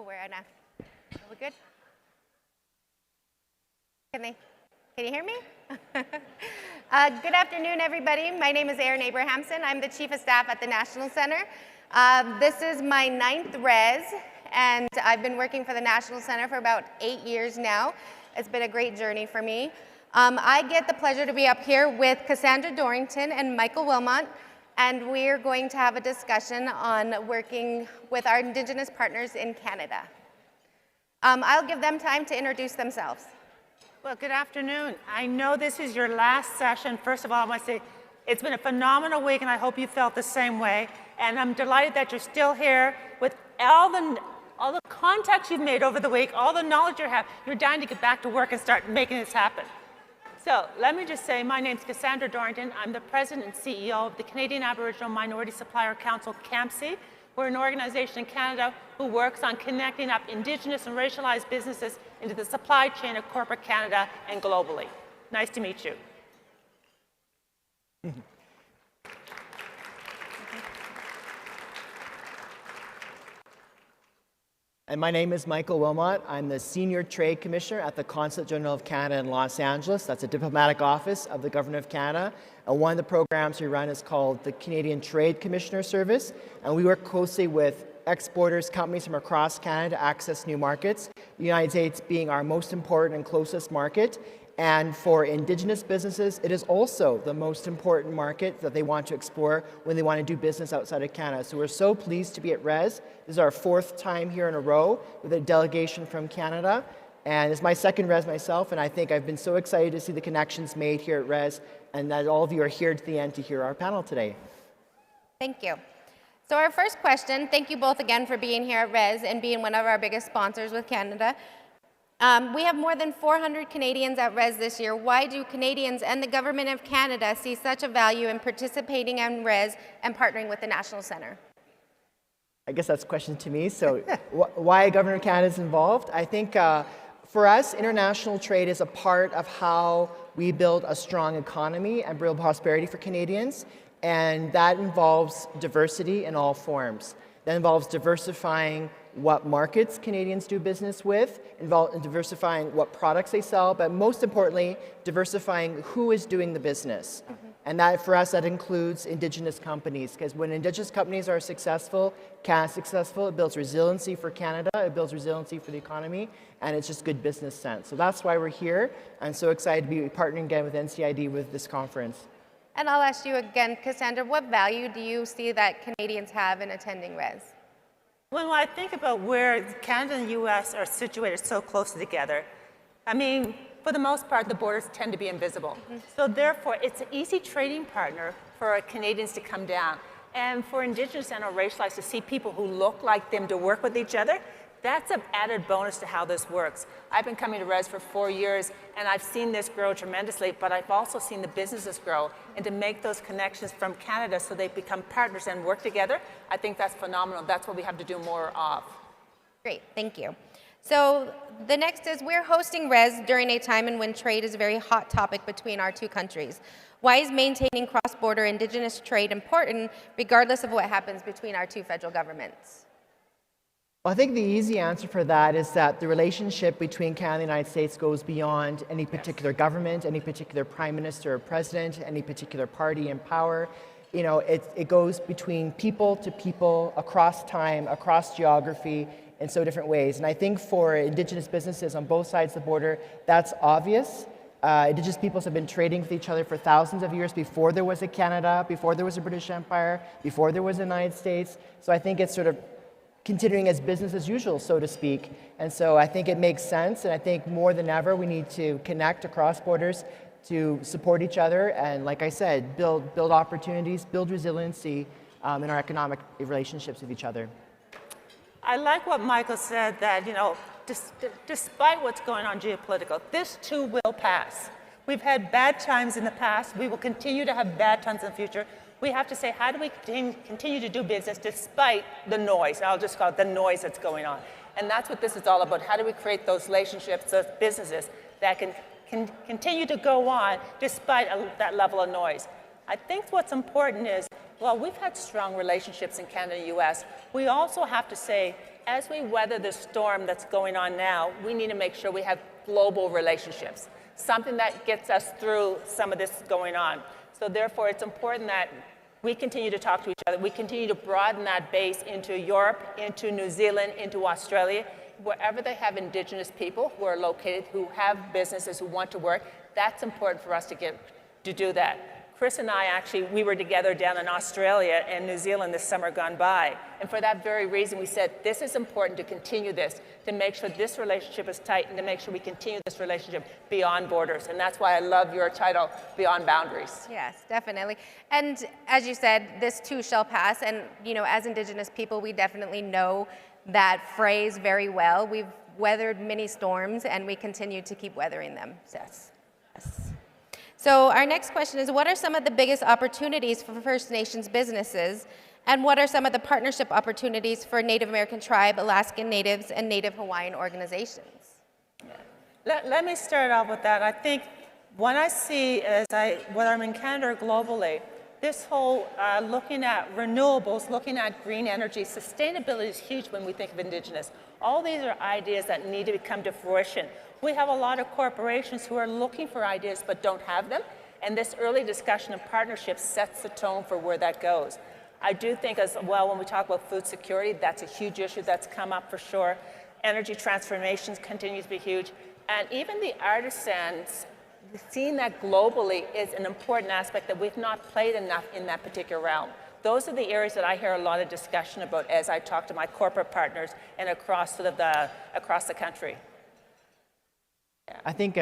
Where are now? Are we good? Can you hear me? Good afternoon, everybody. My name is Erin Abrahamson. I'm the Chief of Staff at the National Center. This is my 9th res, and I've been working for the National Center for about 8 years now. It's been a great journey for me. I get the pleasure to be up here with Cassandra Dorrington and Michael Wilmot, and we're going to have a discussion on working with our Indigenous partners in Canada. I'll give them time to introduce themselves. Well, good afternoon. I know this is your last session. First of all, I want to say it's been a phenomenal week, and I hope you felt the same way. And I'm delighted that you're still here with all the contacts you've made over the week, all the knowledge you have. You're dying to get back to work and start making this happen. So let me just say, my name's Cassandra Dorrington. I'm the president and CEO of the Canadian Aboriginal Minority Supplier Council, CAMC. We're an organization in Canada who works on connecting up Indigenous and racialized businesses into the supply chain of corporate Canada and globally. Nice to meet you. And my name is Michael Wilmot. I'm the Senior Trade Commissioner at the Consulate General of Canada in Los Angeles. That's a diplomatic office of the Government of Canada. And one of the programs we run is called the Canadian Trade Commissioner Service. And we work closely with exporters, companies from across Canada to access new markets, the United States being our most important and closest market. And for Indigenous businesses, it is also the most important market that they want to explore when they want to do business outside of Canada. So we're so pleased to be at RES. This is our 4th time here in a row with a delegation from Canada. And it's my 2nd RES myself, and I think I've been so excited to see the connections made here at RES, and that all of you are here to the end to hear our panel today. Thank you. So our first question, thank you both again for being here at RES and being one of our biggest sponsors with Canada. We have more than 400 Canadians at RES this year. Why do Canadians and the Government of Canada see such a value in participating in RES and partnering with the National Center? I guess that's a question to me. So why Government of Canada is involved? I think for us, international trade is a part of how we build a strong economy and build prosperity for Canadians. And that involves diversity in all forms. That involves diversifying what markets Canadians do business with, diversifying what products they sell, but most importantly, diversifying who is doing the business. And that, for us, that includes Indigenous companies, because when Indigenous companies are successful, Canada's successful, it builds resiliency for Canada, it builds resiliency for the economy, and it's just good business sense. So that's why we're here. I'm so excited to be partnering again with NCAIED with this conference. And I'll ask you again, Cassandra, what value do you see that Canadians have in attending RES? When I think about where Canada and the U.S. are situated so closely together, I mean, for the most part, the borders tend to be invisible. So therefore, it's an easy trading partner for Canadians to come down. And for Indigenous and racialized to see people who look like them to work with each other, that's an added bonus to how this works. I've been coming to RES for 4 years, and I've seen this grow tremendously, but I've also seen the businesses grow, and to make those connections from Canada so they become partners and work together, I think that's phenomenal. That's what we have to do more of. Great, thank you. So the next is we're hosting RES during a time in when trade is a very hot topic between our two countries. Why is maintaining cross-border Indigenous trade important, regardless of what happens between our two federal governments? Well, I think the easy answer for that is that the relationship between Canada and the United States goes beyond any particular government, any particular prime minister or president, any particular party in power. You know, it goes between people to people, across time, across geography, in so different ways. And I think for Indigenous businesses on both sides of the border, that's obvious. Indigenous peoples have been trading with each other for thousands of years before there was a Canada, before there was a British Empire, before there was the United States. So I think it's sort of continuing as business as usual, so to speak. And so I think it makes sense, and I think more than ever we need to connect across borders to support each other and, like I said, build opportunities, build resiliency in our economic relationships with each other. I like what Michael said, that, you know, despite what's going on geopolitical, this too will pass. We've had bad times in the past. We will continue to have bad times in the future. We have to say, how do we continue to do business despite the noise? I'll just call it the noise that's going on. And that's what this is all about. How do we create those relationships, those businesses that can continue to go on despite that level of noise? I think what's important is while we've had strong relationships in Canada and the US, we also have to say, as we weather the storm that's going on now, we need to make sure we have global relationships, something that gets us through some of this going on. So therefore, it's important that we continue to talk to each other. We continue to broaden that base into Europe, into New Zealand, into Australia, wherever they have Indigenous people who are located, who have businesses, who want to work. That's important for us to do that. Chris and I actually, we were together down in Australia and New Zealand this summer gone by. And for that very reason, we said, this is important to continue this, to make sure this relationship is tight and to make sure we continue this relationship beyond borders. And that's why I love your title, Beyond Boundaries. Yes, definitely. And as you said, this too shall pass. And, you know, as Indigenous people, we definitely know that phrase very well. We've weathered many storms and we continue to keep weathering them. Yes. Yes. So our next question is, what are some of the biggest opportunities for First Nations businesses, and what are some of the partnership opportunities for Native American tribe, Alaskan Natives, and Native Hawaiian organizations? Let me start off with that. I think what I see whether I'm in Canada or globally, this whole looking at renewables, looking at green energy, sustainability is huge when we think of Indigenous. All these are ideas that need to come to fruition. We have a lot of corporations who are looking for ideas but don't have them, and this early discussion of partnerships sets the tone for where that goes. I do think as well when we talk about food security, that's a huge issue that's come up for sure. Energy transformations continues to be huge, and even the artisans, seeing that globally is an important aspect that we've not played enough in that particular realm. Those are the areas that I hear a lot of discussion about as I talk to my corporate partners and across the country. I think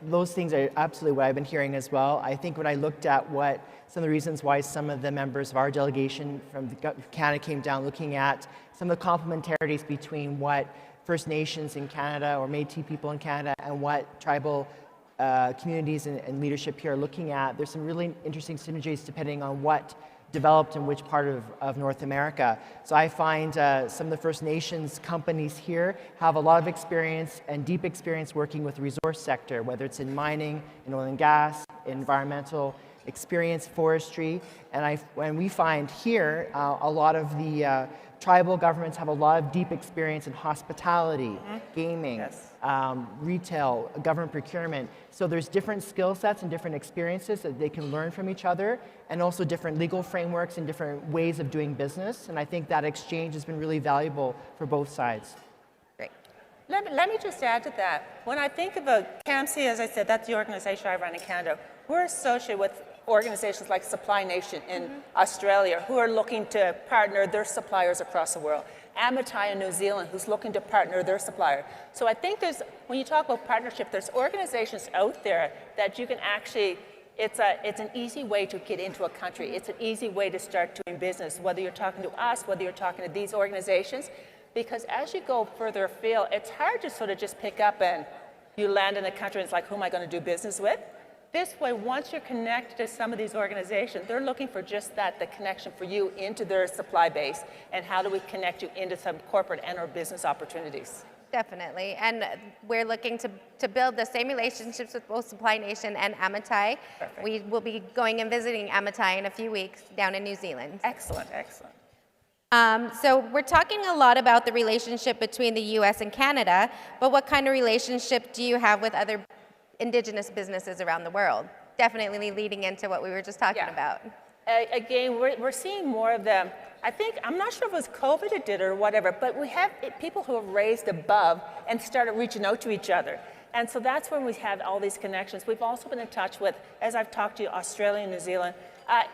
those things are absolutely what I've been hearing as well. I think when I looked at what some of the reasons why some of the members of our delegation from Canada came down, looking at some of the complementarities between what First Nations in Canada or Métis people in Canada and what tribal communities and leadership here are looking at, there's some really interesting synergies depending on what developed in which part of North America. So I find some of the First Nations companies here have a lot of experience and deep experience working with the resource sector, whether it's in mining, in oil and gas, environmental experience, forestry. And we find here a lot of the tribal governments have a lot of deep experience in hospitality, gaming, yes. Retail, government procurement. So there's different skill sets and different experiences that they can learn from each other, and also different legal frameworks and different ways of doing business. And I think that exchange has been really valuable for both sides. Great. Let me just add to that. When I think about CAMC, as I said, that's the organization I run in Canada. We're associated with organizations like Supply Nation in Australia, who are looking to partner their suppliers across the world. Amatai in New Zealand, who's looking to partner their supplier. So I think when you talk about partnership, there's organizations out there that you can actually, it's an easy way to get into a country. It's an easy way to start doing business, whether you're talking to us, whether you're talking to these organizations, because as you go further afield, it's hard to sort of just pick up and you land in a country and it's like, who am I going to do business with? This way, once you're connected to some of these organizations, they're looking for just that, the connection for you into their supply base, and how do we connect you into some corporate and or business opportunities. Definitely, and we're looking to build the same relationships with both Supply Nation and Amatai. Perfect. We will be going and visiting Amatai in a few weeks down in New Zealand. Excellent, excellent. So we're talking a lot about the relationship between the U.S. and Canada, but what kind of relationship do you have with other Indigenous businesses around the world? Definitely leading into what we were just talking about. Again, we're seeing more of them. I think, I'm not sure if it was COVID that did it or whatever, but we have people who have raised above and started reaching out to each other. And so that's when we have all these connections. We've also been in touch with, as I've talked to you, Australia and New Zealand,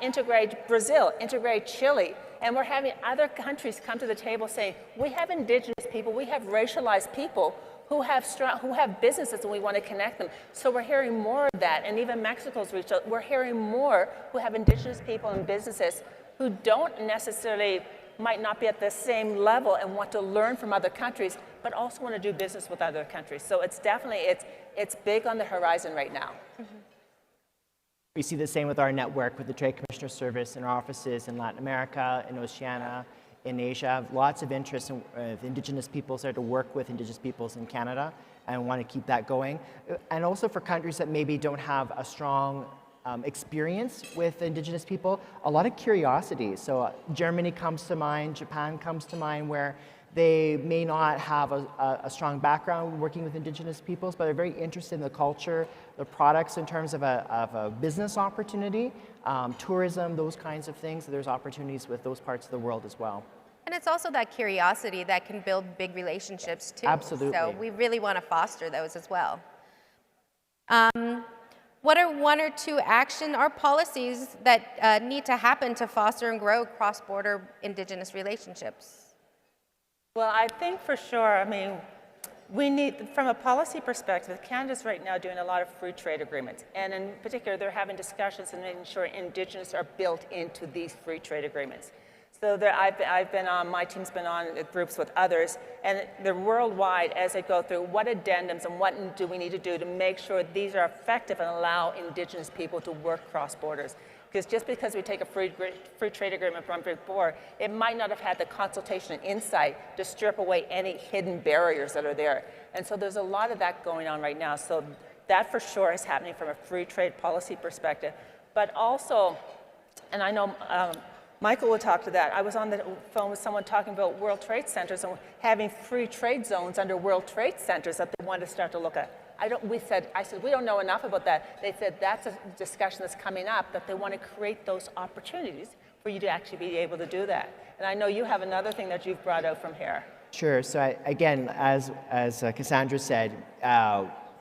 integrate Brazil, integrate Chile, and we're having other countries come to the table saying, we have Indigenous people, we have racialized people who have businesses and we want to connect them. So we're hearing more of that, and even Mexico's reached out. We're hearing more who have Indigenous people and businesses who don't necessarily, might not be at the same level and want to learn from other countries, but also want to do business with other countries. So it's definitely, it's big on the horizon right now. We see the same with our network with the Trade Commissioner Service in our offices in Latin America, in Oceania, in Asia. Lots of interest in Indigenous peoples there to work with Indigenous peoples in Canada, and want to keep that going. And also for countries that maybe don't have a strong experience with Indigenous people, a lot of curiosity. So Germany comes to mind, Japan comes to mind, where they may not have a strong background working with Indigenous peoples, but they're very interested in the culture, the products in terms of a business opportunity, tourism, those kinds of things. So there's opportunities with those parts of the world as well. And it's also that curiosity that can build big relationships too. Absolutely. So we really want to foster those as well. What are one or two action or policies that need to happen to foster and grow cross-border Indigenous relationships? Well, I think for sure, I mean, we need, from a policy perspective, Canada's right now doing a lot of free trade agreements. And in particular, they're having discussions and making sure Indigenous are built into these free trade agreements. So there, I've been on, my team's been on groups with others, and they're worldwide as they go through what addendums and what do we need to do to make sure these are effective and allow Indigenous people to work cross borders. Because just because we take a free trade agreement from before, it might not have had the consultation and insight to strip away any hidden barriers that are there. And so there's a lot of that going on right now. So that for sure is happening from a free trade policy perspective. But also, and I know Michael will talk to that. I was on the phone with someone talking about World Trade Centers and having free trade zones under World Trade Centers that they want to start to look at. I said, we don't know enough about that. They said that's a discussion that's coming up, that they want to create those opportunities for you to actually be able to do that. And I know you have another thing that you've brought out from here. Sure. So again, as Cassandra said,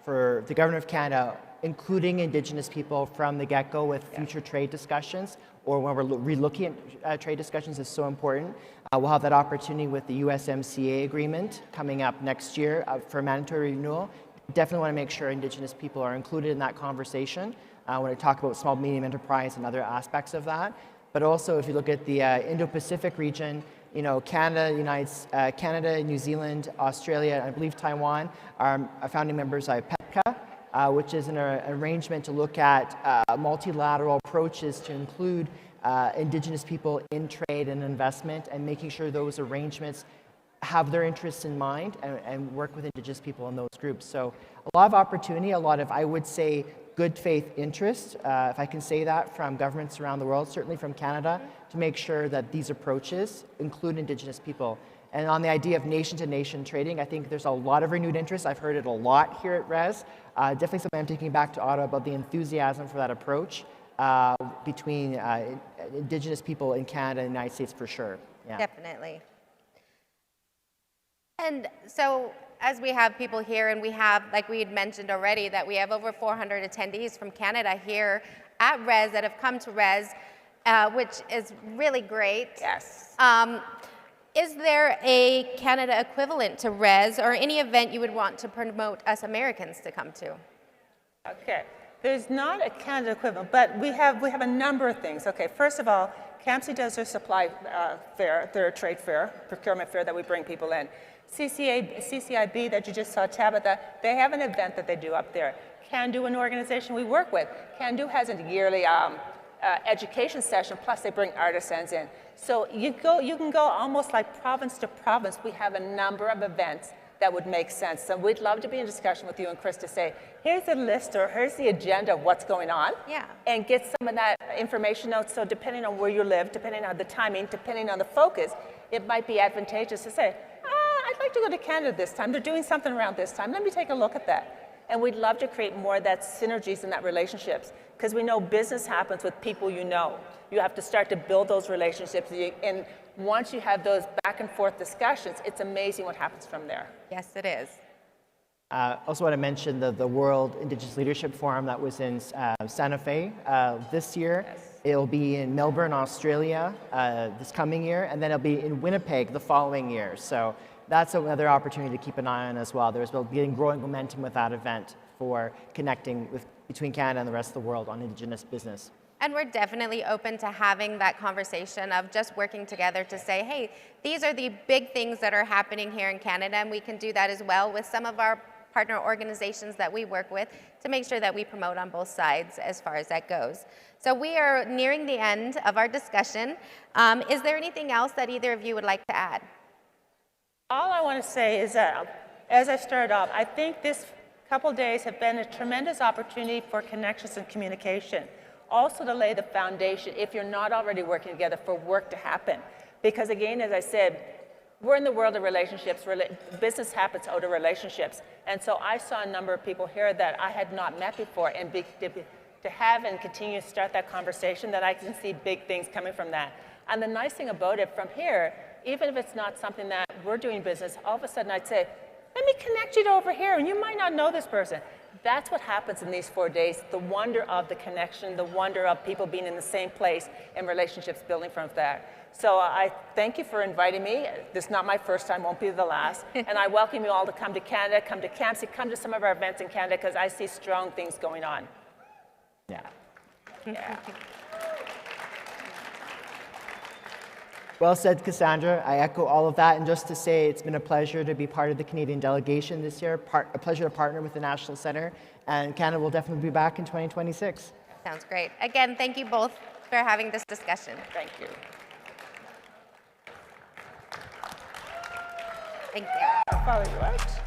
for the Government of Canada, including Indigenous people from the get-go with future trade discussions, or when we're relooking at trade discussions, is so important. We'll have that opportunity with the USMCA agreement coming up next year for mandatory renewal. Definitely want to make sure Indigenous people are included in that conversation when I talk about small, medium enterprise and other aspects of that. But also, if you look at the Indo-Pacific region, you know, Canada, New Zealand, Australia, and I believe Taiwan are founding members of PEPCA, which is an arrangement to look at multilateral approaches to include Indigenous people in trade and investment, and making sure those arrangements have their interests in mind and work with Indigenous people in those groups. So a lot of opportunity, a lot of, I would say, good faith interest, if I can say that, from governments around the world, certainly from Canada, to make sure that these approaches include Indigenous people. And on the idea of nation-to-nation trading, I think there's a lot of renewed interest. I've heard it a lot here at RES. Definitely something I'm taking back to Ottawa about the enthusiasm for that approach between Indigenous people in Canada and the United States for sure. Yeah. Definitely. And so as we have people here, and we have, like we had mentioned already, that we have over 400 attendees from Canada here at RES that have come to RES, which is really great. Yes. Is there a Canada equivalent to RES, or any event you would want to promote us Americans to come to? Okay. There's not a Canada equivalent, but we have a number of things. Okay, first of all, CAMC does their supply fair, their trade fair, procurement fair that we bring people in. CCIB that you just saw, Tabitha, they have an event that they do up there. CANDO, an organization we work with. CANDO has a yearly education session, plus they bring artisans in. So you can go almost like province to province. We have a number of events that would make sense. So we'd love to be in discussion with you and Chris to say, here's the list or here's the agenda of what's going on. Yeah. And get some of that information out. So depending on where you live, depending on the timing, depending on the focus, it might be advantageous to say, I'd like to go to Canada this time. They're doing something around this time. Let me take a look at that. And we'd love to create more of that synergies and that relationships, because we know business happens with people you know. You have to start to build those relationships. And once you have those back and forth discussions, it's amazing what happens from there. Yes, it is. Also want to mention the World Indigenous Leadership Forum that was in Santa Fe this year. Yes. It'll be in Melbourne, Australia this coming year, and then it'll be in Winnipeg the following year. So that's another opportunity to keep an eye on as well. There's been growing momentum with that event for connecting between Canada and the rest of the world on Indigenous business. And we're definitely open to having that conversation of just working together to say, hey, these are the big things that are happening here in Canada, and we can do that as well with some of our partner organizations that we work with to make sure that we promote on both sides as far as that goes. So we are nearing the end of our discussion. Is there anything else that either of you would like to add? All I want to say is that, as I started off, I think this couple days have been a tremendous opportunity for connections and communication. also to lay the foundation, if you're not already working together, for work to happen. Because again, as I said, we're in the world of relationships. Business happens out of relationships. And so I saw a number of people here that I had not met before, and to have and continue to start that conversation, that I can see big things coming from that. And the nice thing about it from here, even if it's not something that we're doing business, all of a sudden I'd say, let me connect you to over here, and you might not know this person. That's what happens in these 4 days, the wonder of the connection, the wonder of people being in the same place and relationships building from that. So I thank you for inviting me. This is not my first time, won't be the last. And I welcome you all to come to Canada, come to CAMSI, come to some of our events in Canada, because I see strong things going on. Yeah. Yeah. Well said, Cassandra. I echo all of that. And just to say, it's been a pleasure to be part of the Canadian delegation this year, a pleasure to partner with the National Centre, and Canada will definitely be back in 2026. Sounds great. Again, thank you both for having this discussion. Thank you. Thank you. I'll follow you out.